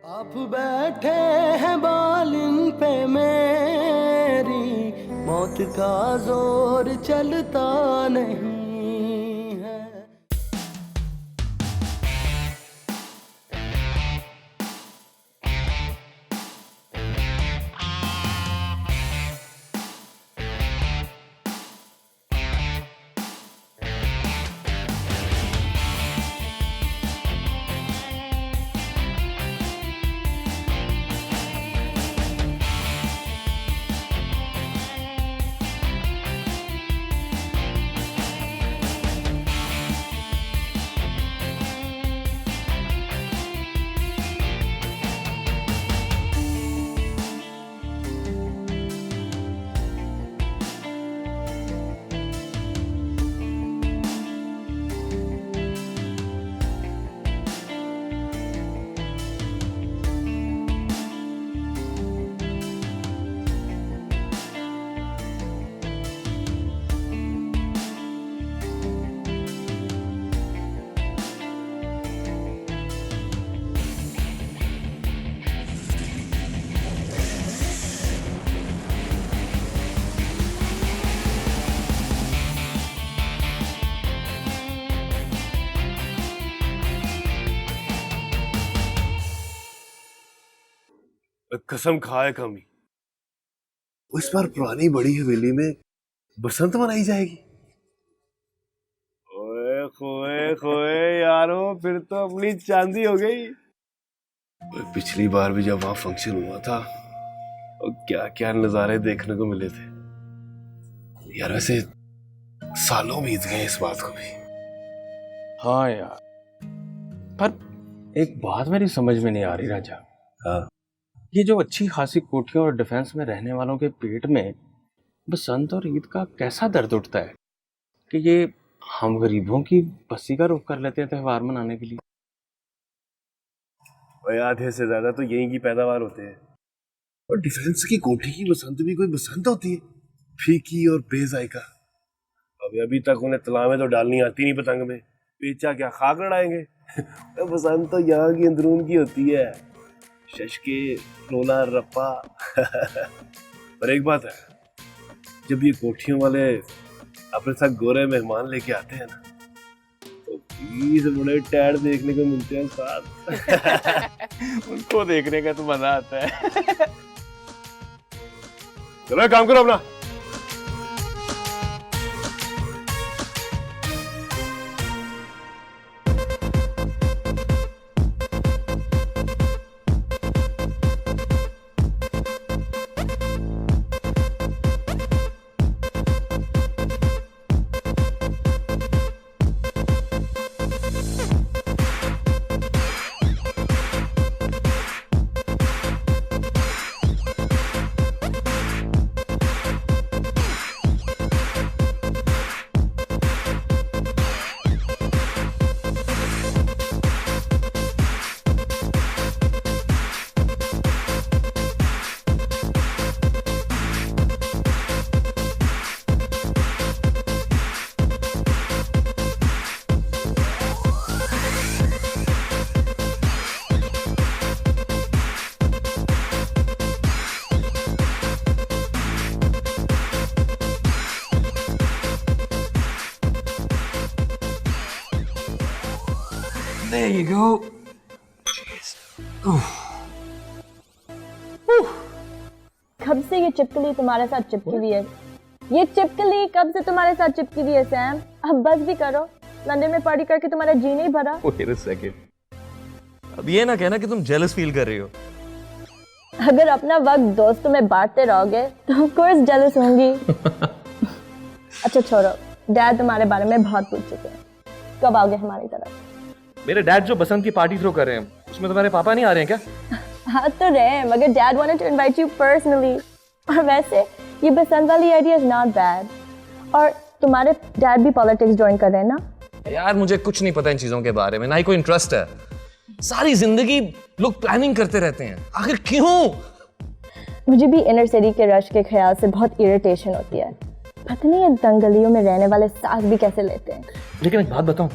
आप बैठे हैं बालिन पे मेरी, मौत का जोर चलता नहीं है। कसम खाए कमी, इस बार पुरानी बड़ी हवेली में बसंत मनाई जाएगी। ओए खोए खोए यारो, फिर तो अपनी चांदी हो गई। पिछली बार भी जब वहां फंक्शन हुआ था और क्या क्या नजारे देखने को मिले थे यार। वैसे सालों बीत गए इस बात को भी। हाँ यार, पर एक बात मेरी समझ में नहीं आ रही राजा। हाँ, ये जो अच्छी खासी कोठियों और डिफेंस में रहने वालों के पेट में बसंत और ईद का कैसा दर्द उठता है कि ये हम गरीबों की बस्ती का रुख कर लेते हैं त्योहार मनाने के लिए। और आधे से ज्यादा तो यहीं की पैदावार होते हैं। और डिफेंस की कोठी की बसंत भी कोई बसंत होती है, फीकी और बेजायका। अभी तक उन्हें तला में तो डालनी आती नहीं पतंग में, बेचा क्या खाक लड़ाएंगे। बसंत तो यहाँ की अंदरून की होती है, शशके रोला रप्पा। पर एक बात है, जब ये कोठियों वाले अपने साथ गोरे मेहमान लेके आते हैं ना, तो प्लीज बड़े टैड देखने को मिलते हैं साथ। उनको देखने का तो मजा आता है। चलो एक काम करो अपना। There you go. कब से ये चिपकली तुम्हारे साथ चिपकी हुई है? ये चिपकली कब से तुम्हारे साथ चिपकी हुई है सैम? अब बस भी करो, लंदन में पार्टी करके तुम्हारा जी नहीं भरा। Wait a second. अब ये ना कहना कि तुम जेलस फील कर रही हो। अगर अपना वक्त दोस्तों में बांटते रहोगे तो ऑफ कोर्स जेलस होंगी। अच्छा छोड़ो, डैड तुम्हारे बारे में बहुत पूछ चुके हैं, कब आओगे हमारी तरफ? मेरे डैड जो बसंत की पार्टी थ्रो कर रहे हैं, उसमें तुम्हारे पापा नहीं आ रहे हैं क्या? हाँ तो रहे, मगर dad wanted to invite you personally. और वैसे ये बसंत वाली आइडिया इज नॉट बैड। और तुम्हारे डैड भी पॉलिटिक्स ज्वाइन कर रहे हैं ना? यार मुझे कुछ नहीं पता इन चीजों के बारे में, ना ही कोई इंटरेस्ट है। सारी जिंदगी लोग प्लानिंग करते रहते हैं, आखिर क्यों? मुझे भी इनर सिटी के रश के ख्याल से बहुत इरिटेशन होती है। पता नहीं ये दंगलियों में रहने वाले सांस भी कैसे लेते हैं। लेकिन एक बात बताऊं,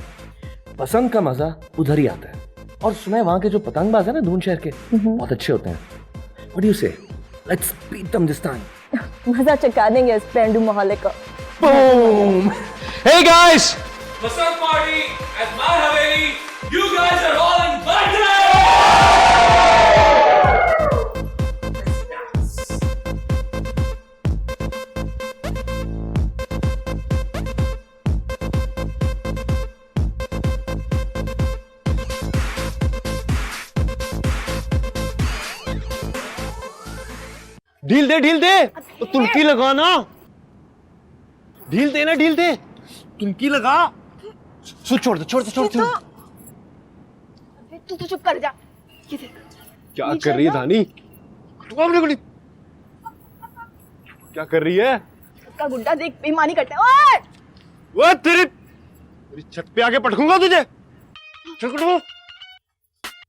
पसंद का मजा उधर ही आता है और सुना है वहाँ के जो पतंगबाज है ना दून शहर के, बहुत अच्छे होते हैं। What do you say? Let's beat them this time. मजा चका देंगे इस पेंडू मोहल्ले को। Boom! Hey guys! Vasant party at my Haveli. You guys are all invited. ढील दे तो तुर्की लगा ना, ढील दे तुर्की लगा। छोड़ दे। तू तो चुप कर जा। ये देख, क्या कर रही है धानी? क्या कर रही है? उसका गुड्डा देख बेईमानी करता है। ओए! वो तेरी छत पे आके पटकूंगा तुझे।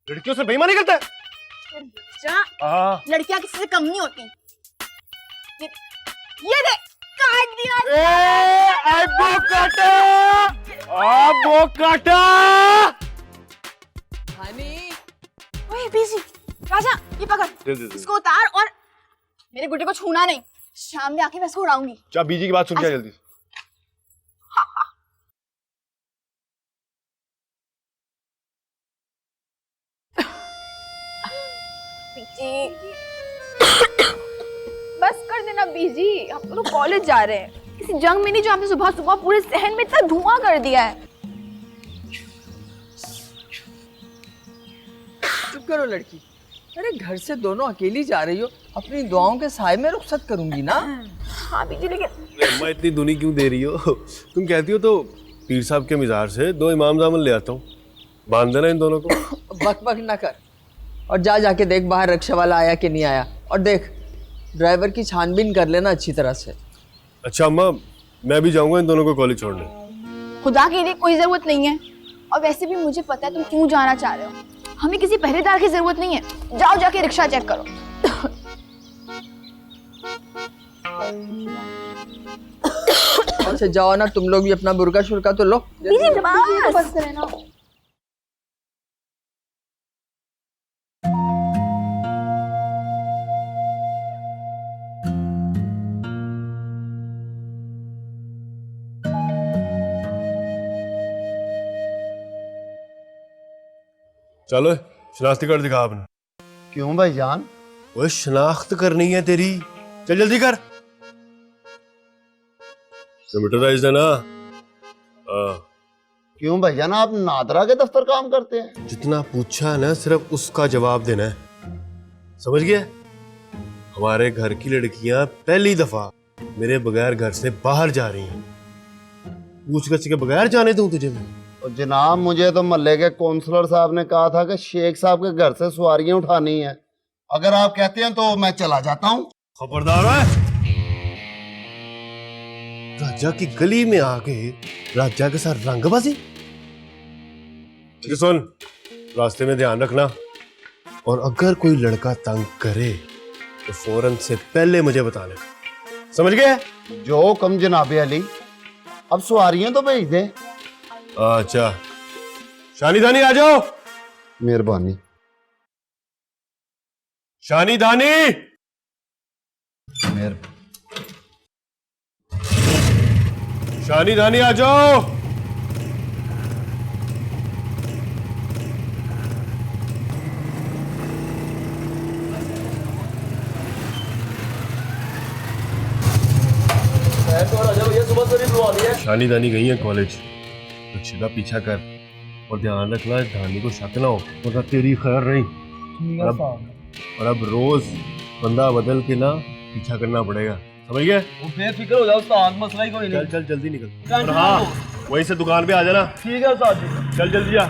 लड़कियों से बेईमानी करता है? जा, लड़कियां किसी से कम नहीं होती। ये देख, काट दिया। ओए बीजी, राजा ये पकड़, इसको उतार और मेरे गुड्डे को छूना नहीं। शाम में आके मैं इसको उड़ाऊंगी। क्या बीजी की बात सुन के आ जल्दी। बस कर देना बीजी, हम तो कॉलेज जा रहे हैं। किसी जंग में नहीं जो आपने सुबह सुबह पूरे शहर में इतना धुआं कर दिया है। चुप करो लड़की। अरे घर से दोनों अकेली जा रही हो, अपनी दुआओं के साए में रुखसत करूंगी ना। हाँ बीजी, लेकिन अम्मा इतनी दुनी क्यों दे रही हो? तुम कहती हो तो पीर साहब के मिजार से 2 इमाम जामन ले आता हूँ, बांध देना इन दोनों को। बक ना कर और जाके देख बाहर रिक्शा वाला आया कि नहीं आया, और देख ड्राइवर की छानबीन कर लेना अच्छी तरह से। अच्छा अम्मा, मैं भी जाऊंगा इन दोनों को कॉलेज छोड़ने। खुदा के लिए कोई जरूरत नहीं है, और वैसे भी मुझे पता है तुम क्यों जाना चाह रहे हो। हमें किसी पहरेदार की जरूरत नहीं है। जाओ जाके रिक्शा चेक करो। अच्छा जाओ ना, तुम लोग भी अपना बुर्का शुर्का तो लो। बस रहना। चलो शनाख्ती कार्ड दिखा आपने। क्यों भाईजान? वो शनाख्त करनी है तेरी, चल जल्दी कर। कंप्यूटराइज्ड है ना? क्यों भाईजान, आप नादरा के दफ्तर काम करते हैं? जितना पूछा है ना सिर्फ उसका जवाब देना है, समझ गया? हमारे घर की लड़कियां पहली दफा मेरे बगैर घर से बाहर जा रही हैं। पूछ के बगैर जाने दूं तुझे मैं? और जनाब, मुझे तो मोहल्ले के काउंसलर साहब ने कहा था कि शेख साहब के घर से सवारियां उठानी है। अगर आप कहते हैं तो मैं चला जाता हूँ। खबरदार है, राजा की गली में आके राजा के साथ रंगबाजी। सुन, रास्ते में ध्यान रखना, और अगर कोई लड़का तंग करे तो फौरन से पहले मुझे बता ले, समझ गए? जो कम जनाबे अली, अब सवारियां तो भेज दें। अच्छा शानी दानी आ जाओ। मेहरबानी। शानी दानी, शानी दानी आ जाओ। शानी दानी गई है कॉलेज, बच्चे का पीछा कर और ध्यान रखना धानी को शक ना हो, वरना तेरी खैर नहीं। और अब रोज बंदा बदल के ना पीछा करना पड़ेगा, समझ गए? बेफिक्र हो जाओ उस्ताद, मसला ही कोई नहीं। चल जल्दी निकल। और हाँ, वहीं से दुकान पे आ जाना। ठीक है उस्ताद जी। चल जल्दी जा।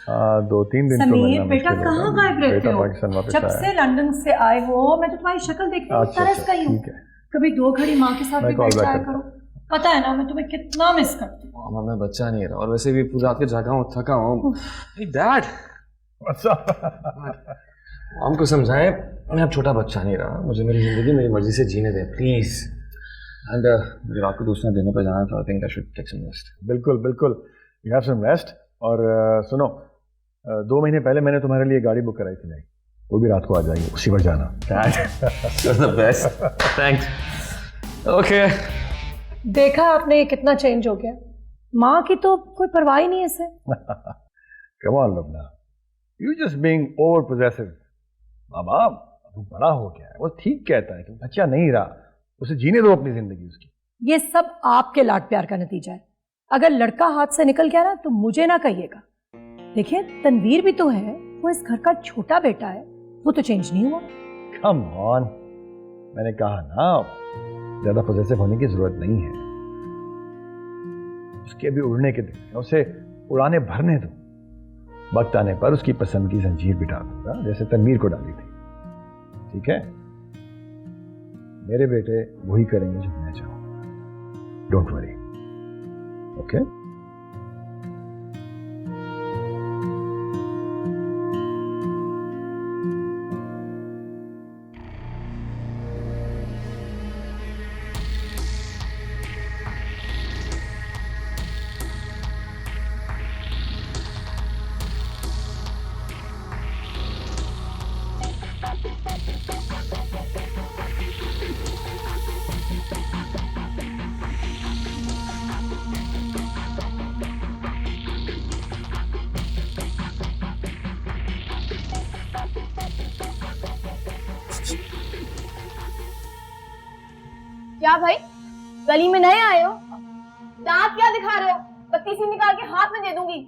हाँ, 2-3 दिन तो समीर बेटा कहाँ गायब रहते हो? जब से लंदन से आए हो मैं तो तुम्हारी शक्ल देखती हूँ, तरस गई हूँ। कभी 2 घड़ी माँ के साथ भी बैठ जाया करो। पता है ना मैं तुम्हें कितना मिस करती हूँ। मामा मैं बच्चा नहीं रहा, और वैसे भी पूरा रात के जागा हूँ, थका हूँ। डैड मॉम को समझाएं, मैं अब छोटा बच्चा नहीं रहा, मुझे मेरी जिंदगी मेरी मर्जी से जीने दें प्लीज। एंड मुझे रात को दूसरे दिनों पर जाना था, I think I should take some rest. बिल्कुल बिल्कुल, यू हैव सम रेस्ट। और सुनो, 2 महीने पहले मैंने तुम्हारे लिए गाड़ी बुक कराई थी, नहीं वो भी रात को आ जाएगी, उसी पर जाना। You're the best. Thanks. Okay. देखा आपने कितना चेंज हो गया, माँ की तो कोई परवाह ही नहीं है इसे। Come on, Lubna. You just being over possessive. बाबा वो बड़ा हो गया है, वो ठीक कहता है कि बच्चा नहीं रहा, उसे जीने दो अपनी जिंदगी उसकी। ये सब आपके लाड प्यार का नतीजा है। अगर लड़का हाथ से निकल गया ना तो मुझे ना कहिएगा। देखिए तनवीर भी तो है, वो इस घर का छोटा बेटा है, वो तो चेंज नहीं हुआ। Come on, मैंने कहा ना ज्यादा पोजेसिव होने की जरूरत नहीं है। उसके अभी उड़ने के दिन हैं, उसे उड़ाने भरने दो, वक्त आने पर उसकी पसंद की जंजीर भी डाल दूंगा जैसे तनवीर को डाली थी। ठीक है, मेरे बेटे वही करेंगे जो मैं चाहूं, डोंट वरी। ओके क्या भाई, गली में नए आए हो? दांत क्या दिखा रहे हो? बत्ती सी निकाल के हाथ में दे दूंगी।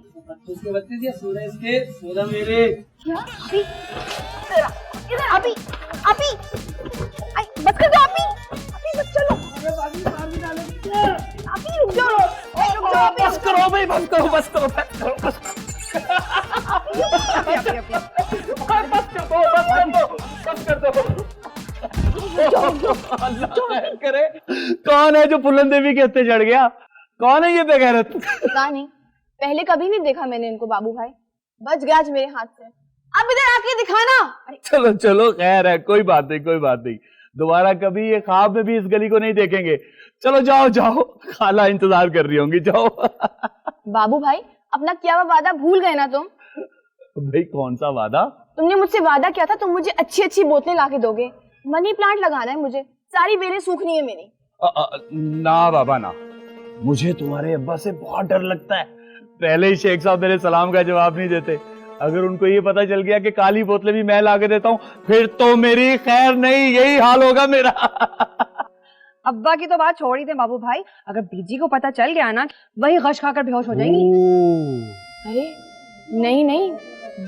उसके बत्ती दिया, सोना इसके, सोना मेरे। क्या? अभी इधर, अभी अभी आई, बस कर दो अभी, अभी बस चलो। अभी रुक जाओ, रुक जाओ, बस करो भाई, बस करो, बस करो, बस करो, बस करे। कौन है जो पुलन देवी के हत्थे चढ़ गया? कौन है ये बेगैरत? पता नहीं, पहले कभी नहीं देखा मैंने इनको बाबू भाई, बच गया आज मेरे हाथ से। अब इधर आके दिखाना। चलो चलो, खैर है, कोई बात नहीं, कोई बात नहीं, दोबारा कभी ये ख्वाब में भी इस गली को नहीं देखेंगे। चलो जाओ जाओ, खाला इंतजार कर रही होंगी, जाओ। बाबू भाई, अपना किया हुआ वादा भूल गए ना तुम? भाई कौन सा वादा? तुमने मुझसे वादा किया था तुम मुझे अच्छी अच्छी बोतलें लाके दोगे। मनी प्लांट लगाना है मुझे, सारी बेलें सूखनी है मेरी। ना बाबा ना, मुझे तुम्हारे अब्बा से बहुत डर लगता है। पहले ही शेख साहब मेरे सलाम का जवाब नहीं देते, अगर उनको ये पता चल गया कि काली बोतलें भी मैं लाके देता हूँ, फिर तो मेरी खैर नहीं, यही हाल होगा मेरा। अब्बा की तो बात छोड़ ही दे बाबू भाई, अगर बीजी को पता चल गया ना, वही गश खाकर बेहोश हो जाएंगी। अरे नहीं नहीं,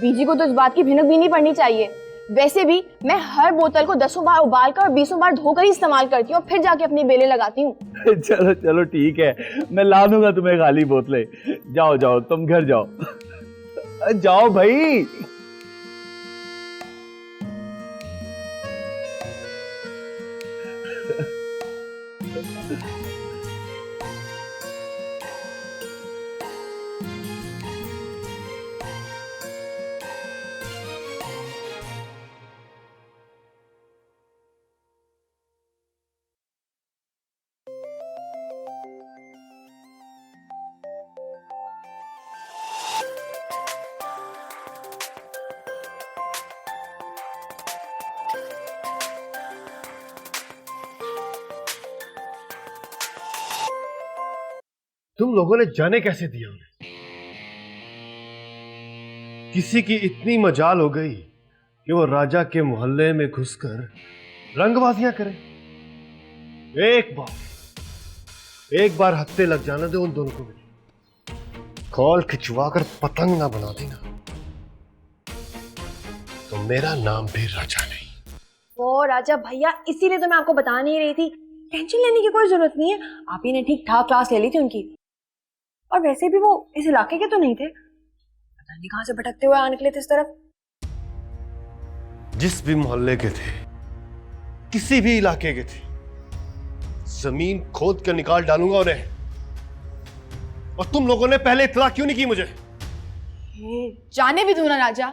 बीजी को तो इस बात की भिनक भी नहीं पड़नी चाहिए। वैसे भी मैं हर बोतल को 10 बार उबाल कर और 20 बार धोकर ही इस्तेमाल करती हूँ, फिर जाके अपनी बेलें लगाती हूँ। चलो चलो ठीक है, मैं ला दूंगा तुम्हें खाली बोतलें। जाओ जाओ, तुम घर जाओ। जाओ भाई। तुम लोगों ने जाने कैसे दिया उन्हें? किसी की इतनी मजाल हो गई कि वो राजा के मोहल्ले में घुसकर रंगबाजियां करे। एक बार हत्थे लग जाने दे उन दोनों को भी, कॉल खिंचवा कर पतंग ना बना देना तो मेरा नाम भी राजा नहीं। ओ राजा भैया, इसीलिए तो मैं आपको बता नहीं रही थी, टेंशन लेने की कोई जरूरत नहीं है। आप ही ने ठीक ठाक क्लास ले ली थी उनकी, और वैसे भी वो इस इलाके के तो नहीं थे, पता नहीं कहां से भटकते हुए आ निकले थे इस तरफ। जिस भी मोहल्ले के थे, किसी भी इलाके के थे, जमीन खोद कर निकाल डालूंगा उन्हें। और तुम लोगों ने पहले इत्तला क्यों नहीं की मुझे? जाने भी दो ना राजा,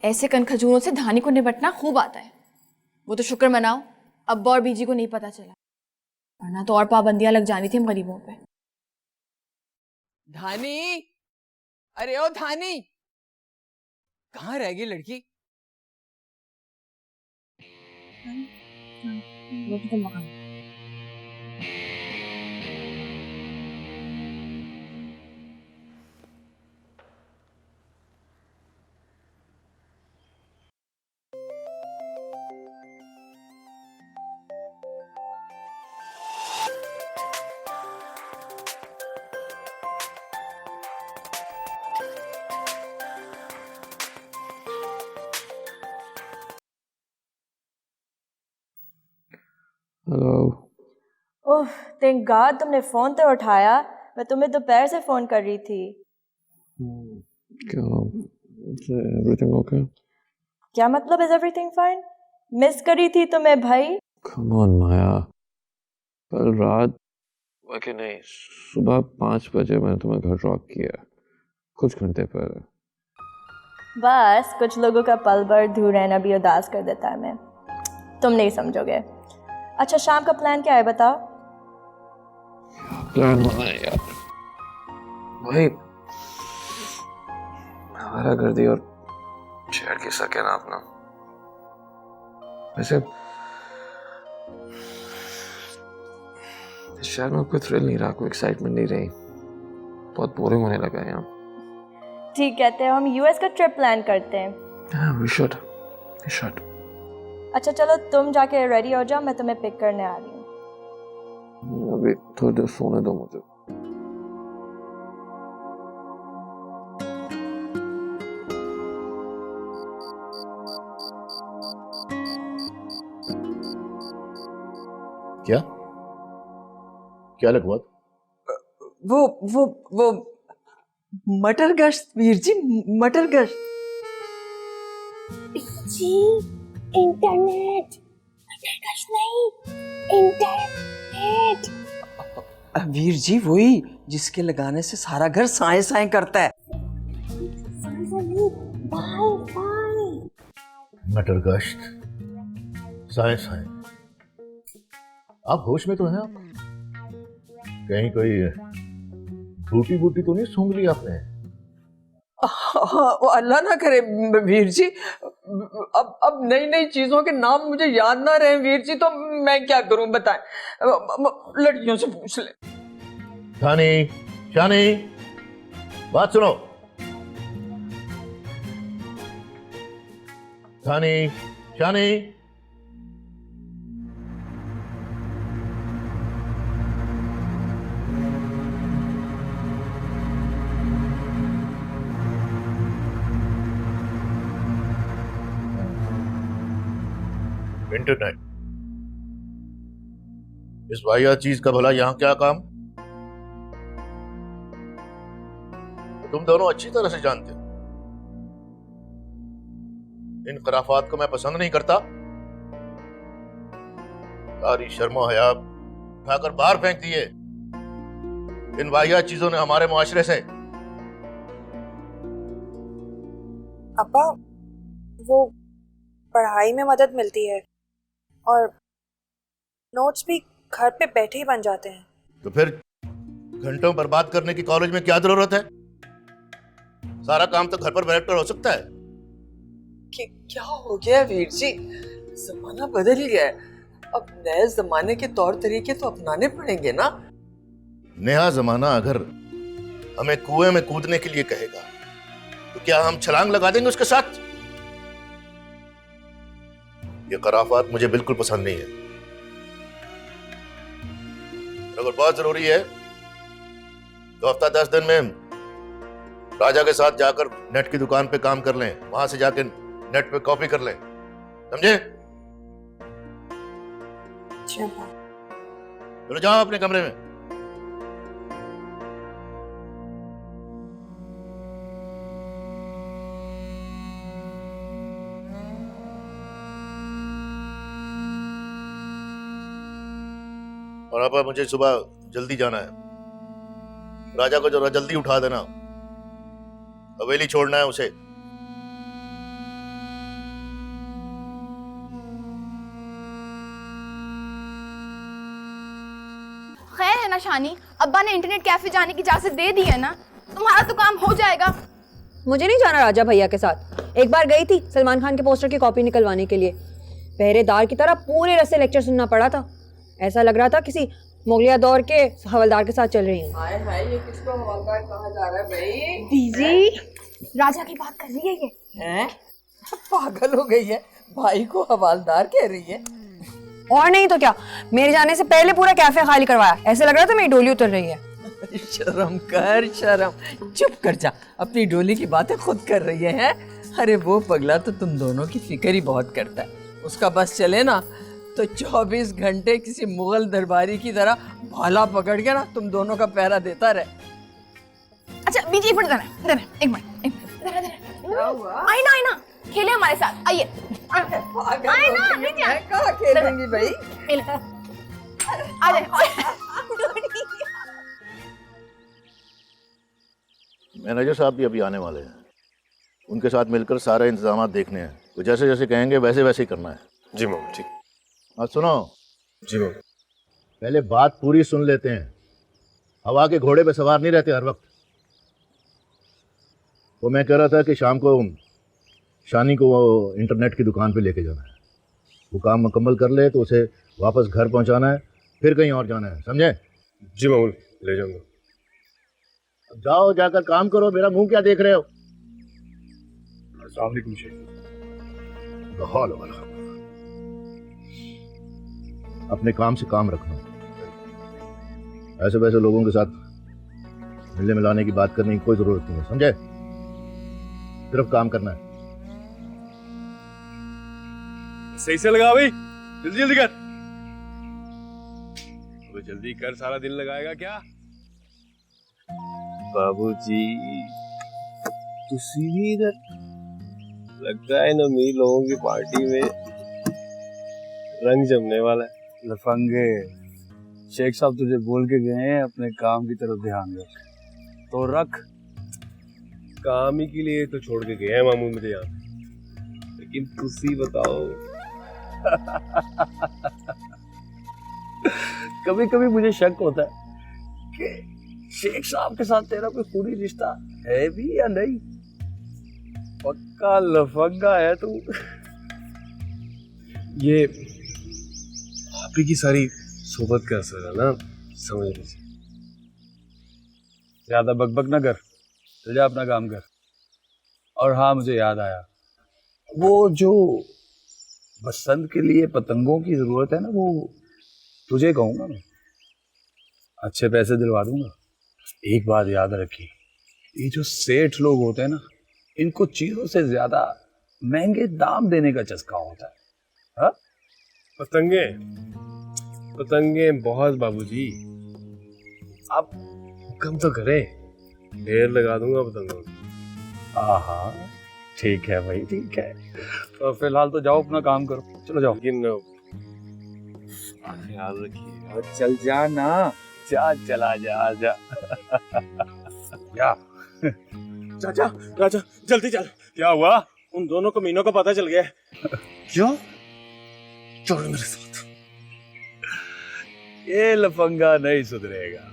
ऐसे कनखजूरों से धानी को निपटना खूब आता है। वो तो शुक्र मनाओ अब्बा और बीजी को नहीं पता चला, वरना तो और पाबंदियां लग जानी थी हम गरीबों पे। धानी, अरे ओ धानी, कहाँ रह गई लड़की? हेलो। ओह थैंक गॉड तुमने फ़ोन तो उठाया, मैं तुम्हें दोपहर से फ़ोन कर रही थी। क्या एवरीथिंग ओके? क्या मतलब इज एवरीथिंग फाइन? मिस करी थी तुम्हें भाई। कम ऑन माया, कल रात ओके नहीं, सुबह 5 बजे मैंने तुम्हें घर ड्रॉप किया, कुछ घंटे पहले। बस कुछ लोगों का पल भर दूर रहना भी उदास कर देता है। मैं तुम नहीं समझोगे। अच्छा शाम का प्लान क्या है बताओ? प्लान बनाए यार भाई, हमारा कर दी और छेड़ के सके ना अपना। वैसे इस शहर में कोई थ्रिल नहीं रहा, कोई एक्साइटमेंट नहीं रही, बहुत बोरिंग होने लगा है यहाँ। ठीक कहते हैं, हम यूएस का ट्रिप प्लान करते हैं। We should. अच्छा चलो तुम जाके रेडी हो जाओ, मैं तुम्हें पिक करने आ रही हूँ। अभी थोड़ी देर सोने दो मुझे। क्या क्या लगा? वो मटर गश्त वीर जी, मटर गश्त। जी इंटरनेट, नहीं इंटरनेट। वीर जी वही जिसके लगाने से सारा घर साए साए करता है। मटर गश्त, साए साए। आप होश में तो हैं? आप कहीं कोई बूटी बूटी तो नहीं सूंघ ली आपने? वो अल्लाह ना करे वीर जी, अब नई नई चीजों के नाम मुझे याद ना रहे वीर जी, तो मैं क्या करूं बताएं, लड़कियों से पूछ ले। शानी, शानी, बात सुनो। शानी, शानी, इंटरनेट, इस वाहियात चीज का भला यहां क्या काम? तुम दोनों अच्छी तरह से जानते हो इन खराफात को मैं पसंद नहीं करता। सारी शर्मो हया उठाकर बाहर फेंक दिए। इन वाहियात चीजों ने हमारे मुआशरे से। अब्बा, वो पढ़ाई में मदद मिलती है और नोट्स भी घर पे बैठे ही बन जाते हैं। तो फिर घंटों बर्बाद करने की कॉलेज में क्या जरूरत है? सारा काम तो घर पर बैठकर हो सकता है। क्या हो गया वीर जी, जमाना बदल गया है, अब नए जमाने के तौर तरीके तो अपनाने पड़ेंगे ना। नया जमाना अगर हमें कुएं में कूदने के लिए कहेगा तो क्या हम छलांग लगा देंगे उसके साथ? ये खराफात मुझे बिल्कुल पसंद नहीं है। अगर बहुत जरूरी है तो हफ्ता 10 दिन में राजा के साथ जाकर नेट की दुकान पे काम कर लें, वहां से जाकर नेट पे कॉपी कर लें, समझे? चलो जाओ अपने कमरे में। और आप मुझे सुबह जल्दी जाना है, राजा को जरा जल्दी उठा देना, हवेली छोड़ना है उसे। है ना शानी, अब्बा ने इंटरनेट कैफे जाने की इजाजत दे दी है ना, तुम्हारा तो काम हो जाएगा। मुझे नहीं जाना राजा भैया के साथ। एक बार गई थी सलमान खान के पोस्टर की कॉपी निकलवाने के लिए, पहरेदार की तरह पूरे रस्ते लेक्चर सुनना पड़ा था। ऐसा लग रहा था किसी मुगलिया दौर के हवलदार के साथ चल रही हूँ। हाय हाय, ये किसको हवलदार कहा जा रहा है भाई? बीजी राजा की बात कर रही है ये। हैं? पागल हो गई है, भाई को हवलदार कह रही है। और नहीं तो क्या, मेरे जाने से पहले पूरा कैफे खाली करवाया। ऐसे लग रहा था मेरी डोली उतर रही है। शर्म कर, शर्म। चुप कर जा, अपनी डोली की बातें खुद कर रही है। अरे वो पगला तो तुम दोनों की फिक्र ही बहुत करता है। उसका बस चले ना तो 24 घंटे किसी मुगल दरबारी की तरह भाला पकड़ के ना तुम दोनों का पहरा देता रहे। अच्छा बीजी, एक मिनट एक मिनट आई ना खेले हमारे साथ, आइए। मैं कहाँ खेलूंगी भाई? मैनेजर साहब भी अभी आने वाले हैं, उनके साथ मिलकर सारे इंतजाम देखने हैं। तो जैसे जैसे कहेंगे वैसे वैसे ही करना है। जी मामू, ठीक। हाँ सुनो जी मामू। पहले बात पूरी सुन लेते हैं। हवा के घोड़े पे सवार नहीं रहते हर वक्त। वो मैं कह रहा था कि शाम को शानी को वो इंटरनेट की दुकान पे लेके जाना है। वो काम मुकम्मल कर ले तो उसे वापस घर पहुंचाना है, फिर कहीं और जाना है, समझे? जी मामू, ले जाऊंगा। अब जाओ, जाकर काम करो। मेरा मुंह क्या देख रहे हो? अस्सलाम वालेकुम शेख। अपने काम से काम रखना। ऐसे वैसे लोगों के साथ मिलने मिलाने की बात करने की कोई जरूरत नहीं है, समझे? सिर्फ काम करना है। सही से लगा भाई, जल्दी जल्दी कर। तो जल्दी कर, सारा दिन लगाएगा क्या? बाबूजी तुसी भी इधर? लगता है ना मेरी लोगों की पार्टी में रंग जमने वाला है। लफंगे, शेख साहब तुझे बोल के गए हैं अपने काम की तरफ ध्यान दे, तो रख। काम ही के लिए तो छोड़ के गए हैं मामू मुझे यहाँ, लेकिन तुसी बताओ। कभी कभी मुझे शक होता है कि शेख साहब के साथ तेरा कोई खूनी रिश्ता है भी या नहीं। पक्का लफंगा है तू। ये आप ही की सारी सोबत का असर है ना, समझ लीजिए। ज्यादा बकबक ना कर, चल जा अपना काम कर। और हाँ, मुझे याद आया, वो जो बसंत के लिए पतंगों की जरूरत है ना, वो तुझे कहूंगा मैं, अच्छे पैसे दिलवा दूंगा। एक बात याद रखिए, ये जो सेठ लोग होते हैं ना, इनको चीजों से ज्यादा महंगे दाम देने का चस्का होता है। हाँ? पतंगे पतंगे बहुत बाबूजी, आप हुक्म तो करें, ढेर लगा दूंगा पतंगों की। आहा, ठीक है भाई, ठीक है। तो फिलहाल तो जाओ, अपना काम करो, चलो जाओ। लेकिन ख्याल रखिए। और चल जा ना, जा, चला जा, जा। क्या? चाचा राजा जल्दी चल। क्या हुआ? उन दोनों कमीनों का पता चल गया है। क्यों? चलो मेरे साथ। ये लफंगा नहीं सुधरेगा।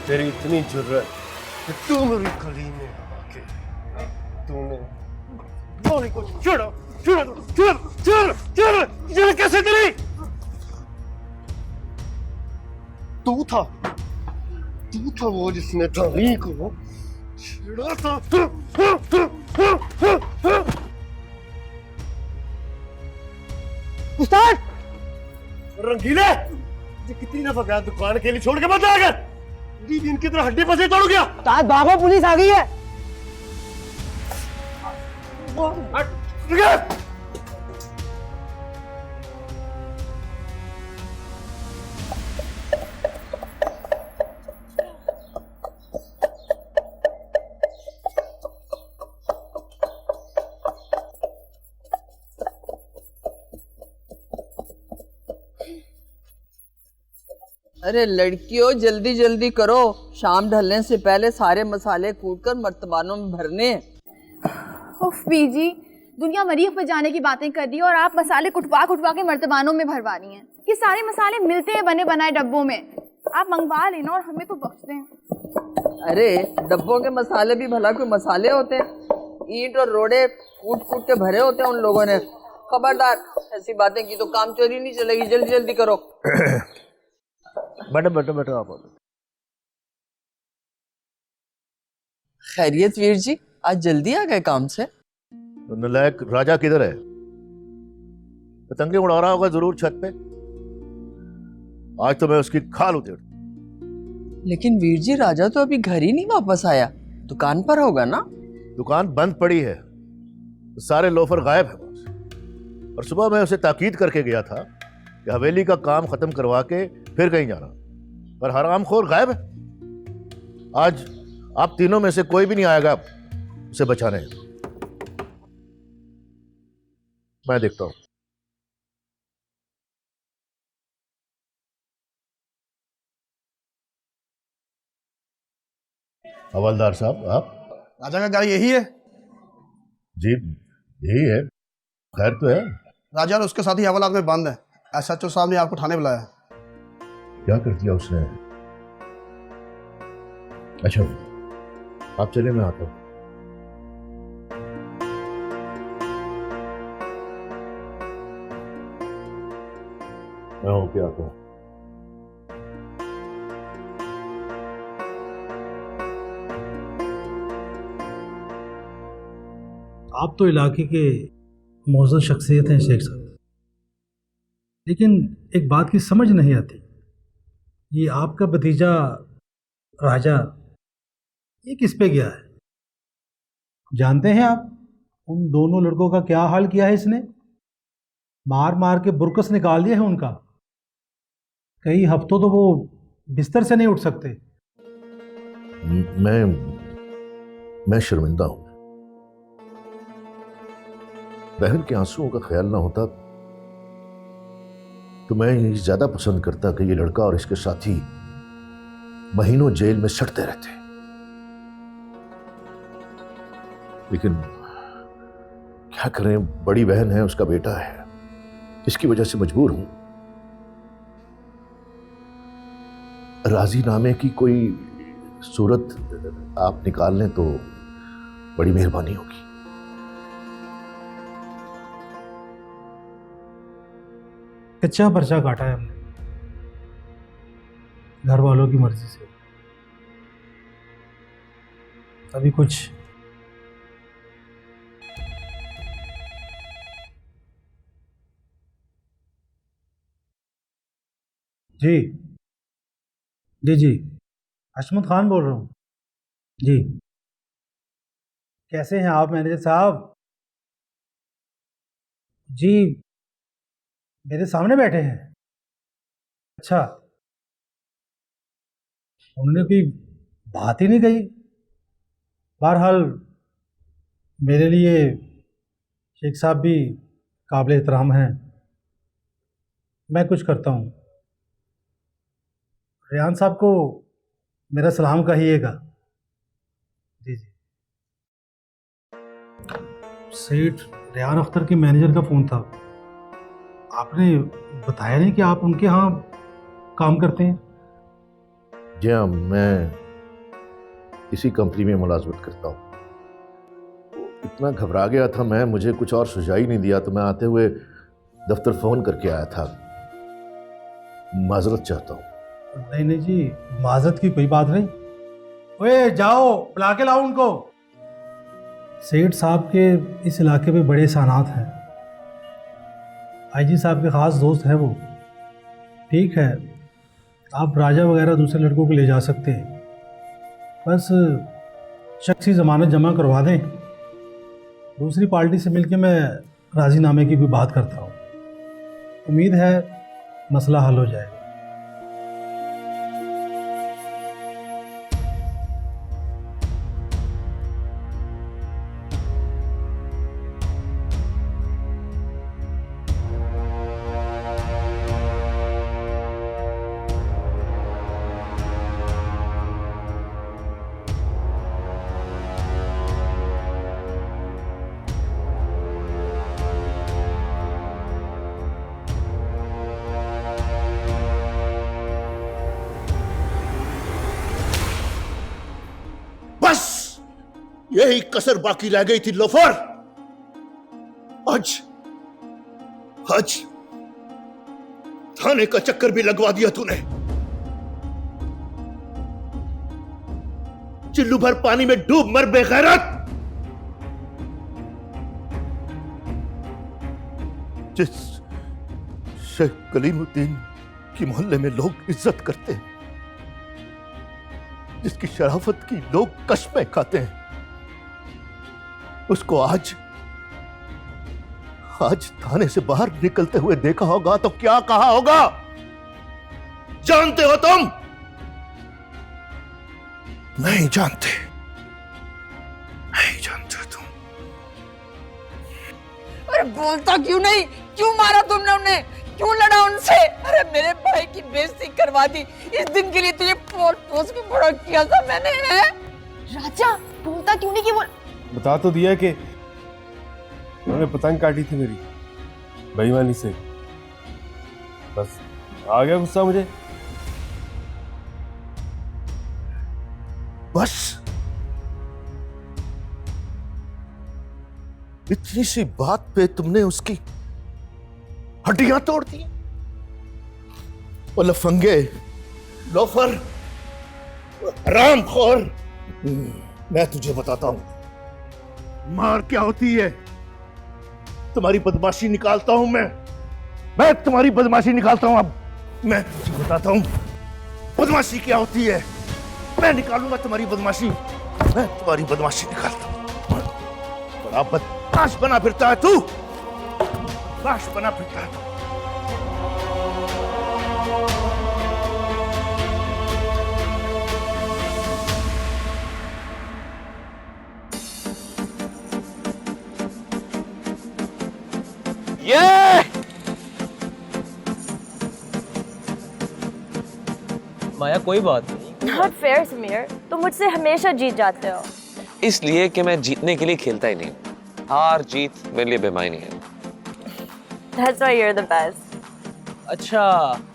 तेरी इतनी जुर्रत कि तू मेरी गली में आके तूने गोली को छोड़ो छोड़ो छोड़ो छोड़ो छोड़ो, ये कैसे करी? तू था वो जिसने धानी को छेड़ा था। शीले, ये कितनी दफा गया दुकान के लिए छोड़ के मत जाकर। दीदी इनकी तरह हड्डी पसे तोड़ गया। ताज भागो, पुलिस आ गई है। अरे लड़कियों, जल्दी जल्दी करो, शाम ढलने से पहले सारे मसाले कूटकर मर्तबानों में भरने हैं। उफ बीजी, दुनिया मरीख पे जाने की बातें कर रही है और आप मसाले कुटवा कुटवा के मर्तबानों में भरवा रही हैं। ये सारे मसाले मिलते हैं बने बनाए डब्बों में, आप मंगवा लेना और हमें तो बख्श दें। अरे डब्बों के मसाले भी भला कोई मसाले होते हैं? ईंट और रोड़े कूट कूट के भरे होते हैं उन लोगों ने। खबरदार, ऐसी बातें की तो काम चोरी नहीं चलेगी। जल्दी जल्दी करो। बैठो बैठो बैठो आप। खैरियत वीर जी, आज जल्दी आ गए काम से? नलायक राजा किधर है? पतंगे उड़ा रहा होगा जरूर छत पे। आज तो मैं उसकी खाल उधेड़। लेकिन वीर जी, राजा तो अभी घर ही नहीं वापस आया, दुकान पर होगा ना? दुकान बंद पड़ी है, सारे लोफर गायब है बस। और सुबह मैं उसे ताकीद करके गया था कि हवेली का काम खत्म करवा के फिर कहीं जाना, पर हरामखोर गायब है। आज आप तीनों में से कोई भी नहीं आएगा उसे बचाने। मैं देखता हूं। हवलदार साहब, आप? राजा का घर यही है? जी यही है। खैर तो है? राजा और उसके साथ ही हवालात में बंद है। एसएचओ साहब ने आपको थाने बुलाया। क्या कर दिया उसने? अच्छा आप चले, मैं आता हूं। मैं होके आता हूं। आप तो इलाके के मौजूद शख्सियत हैं शेख साहब, लेकिन एक बात की समझ नहीं आती, ये आपका भतीजा राजा ये किस पे गया है? जानते हैं आप उन दोनों लड़कों का क्या हाल किया है इसने? मार मार के बुरकस निकाल दिए हैं उनका। कई हफ्तों तो वो बिस्तर से नहीं उठ सकते। मैं शर्मिंदा हूं। बहन के आंसुओं का ख्याल ना होता तो मैं ये ज्यादा पसंद करता कि ये लड़का और इसके साथी महीनों जेल में सड़ते रहते। लेकिन क्या करें, बड़ी बहन है, उसका बेटा है, इसकी वजह से मजबूर हूं। राजीनामे की कोई सूरत आप निकाल लें तो बड़ी मेहरबानी होगी। कच्चा पर्चा काटा है हमने घर वालों की मर्जी से। अभी कुछ जी जी हशमत खान बोल रहा हूँ जी। कैसे हैं आप मैनेजर साहब? जी मेरे सामने बैठे हैं। अच्छा, उन्होंने कोई बात ही नहीं कही। बहरहाल मेरे लिए शेख साहब भी काबिल एहतराम हैं। मैं कुछ करता हूँ। रेहान साहब को मेरा सलाम कहिएगा। जी जी। सेठ रेहान अख्तर के मैनेजर का फ़ोन था। आपने बताया नहीं कि आप उनके यहाँ काम करते हैं? जी हाँ, मैं इसी कंपनी में मुलाजमत करता हूँ। इतना घबरा गया था मैं, मुझे कुछ और सुझाई नहीं दिया, तो मैं आते हुए दफ्तर फ़ोन करके आया था। माजरत चाहता हूँ। नहीं नहीं जी, माजरत की कोई बात नहीं। ओए जाओ बुला के लाओ उनको। सेठ साहब के इस इलाके में बड़े एहसानात हैं। आईजी साहब के ख़ास दोस्त हैं वो। ठीक है, आप राजा वगैरह दूसरे लड़कों को ले जा सकते हैं, बस शख्सी ज़मानत जमा करवा दें। दूसरी पार्टी से मिलके मैं राज़ीनामे की भी बात करता हूँ। उम्मीद है मसला हल हो जाएगा। बस यही कसर बाकी रह गई थी लोफर। आज आज थाने का चक्कर भी लगवा दिया तूने। चिल्लू भर पानी में डूब मर बेगैरत। जिस शेख कलीमुद्दीन की मोहल्ले में लोग इज्जत करते हैं, जिसकी शराफत की लोग कस्में खाते हैं, उसको आज थाने से बाहर निकलते हुए देखा होगा तो क्या कहा होगा? जानते हो तुम? नहीं जानते, नहीं जानते तुम। अरे बोलता क्यों नहीं? क्यों मारा तुमने उन्हें? क्यों लड़ा उनसे? अरे मेरे भाई की बेइज्जती करवा दी। इस दिन के लिए तुझे पोस के बड़ा किया था मैंने। राजा बोलता क्यों नहीं कि वो बता तो दिया कि उन्होंने पतंग काटी थी मेरी बेईमानी से। बस आ गया गुस्सा मुझे। बस इतनी सी बात पे तुमने उसकी हड्डियां तोड़ दी। वो लफंगे, लोफर, हरामखोर। मैं तुझे बताता हूं मार क्या होती है। तुम्हारी बदमाशी निकालता हूं मैं तुम्हारी बदमाशी निकालता हूं। अब मैं तुझे बताता हूं बदमाशी क्या होती है। मैं निकालूंगा तुम्हारी बदमाशी। मैं तुम्हारी बदमाशी निकालता हूं। बड़ा बदमाश बना फिरता है तू, बदमाश बना फिरता है तू। माया कोई बात नहीं। नॉट फेयर समीर, तुम मुझसे हमेशा जीत जाते हो। इसलिए कि मैं जीतने के लिए खेलता ही नहीं। हार जीत मेरे लिए बेमायनी है। That's why you're the best. अच्छा,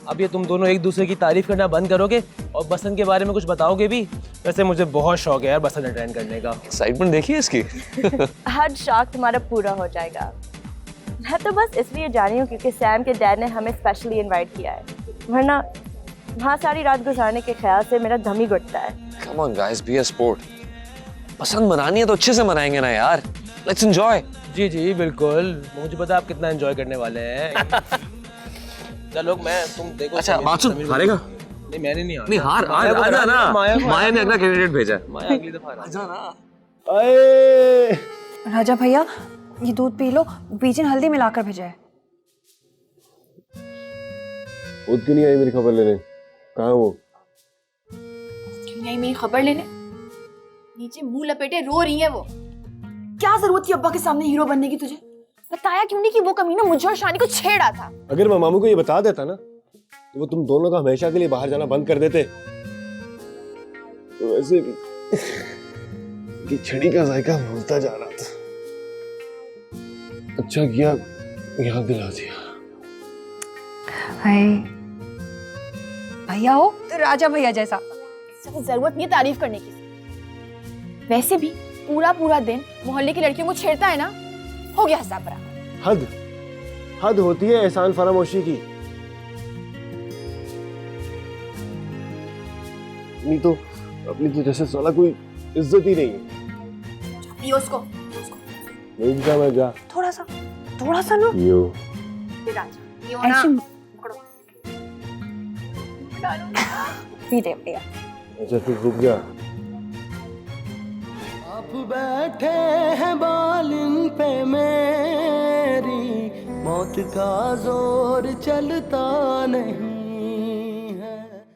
अब ये तुम दोनों एक दूसरे की तारीफ करना बंद करोगे और बसंत के बारे में कुछ बताओगे भी? वैसे मुझे बहुत शौक है यार बसंत अटेंड करने का। एक्साइटमेंट देखिए इसकी। हर शौक तुम्हारा पूरा हो जाएगा। मैं तो बस इसलिए जा रही हूँ क्योंकि सैम के डैड ने हमें स्पेशली इनवाइट किया है, वरना वहाँ सारी रात गुजारने के ख्याल से मेरा दम ही घुटता है। Come on guys, be a sport. पसंद मनानी है तो अच्छे से मनाएंगे ना यार। Let's enjoy. जी जी बिल्कुल, मुझे पता है आप कितना एंजॉय करने वाले हैं। चलो मैं तुम देखो। अच्छा बात सुन, हारेगा? नहीं मैंने नहीं हारा। नहीं हार आजा ना। माया ने अगला कैंडिडेट भेजा है। माया अगली दफा आजा ना। अरे राजा भैया ये दूध पी लो, बीजन हल्दी मिलाकर भेजा है। खुद क्यों नहीं आई मेरी खबर लेने? कहाँ है वो? क्यों नहीं आई मेरी खबर लेने? नीचे मुंह लपेटे रो रही है वो। क्या जरूरत थी अब्बा के सामने हीरो बनने की तुझे? बताया क्यों नहीं कि वो कमीना मुझे और शानी को छेड़ा था? अगर मैं मामू को ये बता देता ना तो वो तुम दोनों का हमेशा के लिए बाहर जाना बंद कर देते। तो वैसे भी कि छड़ी का जायका भूलता जा रहा था। अच्छा किया याद दिला दिया। हाय भैया हो तो राजा भैया जैसा। जरूरत नहीं है तारीफ करने की। वैसे भी पूरा पूरा दिन मोहल्ले की लड़कियों को छेड़ता है ना, हो गया हिसाब बराबर। हद होती है एहसान फरामोशी की। अपनी तो जैसे साला कोई इज्जत ही नहीं है। पियो उसको। नहीं जा मैं जा। थोड़ा सा ना। पियो। राजा पियो ना। पी दे भैया। अच्छा फिर रुक जा। आप बैठे हैं बालिन पे मेरी, मौत का जोर चलता नहीं।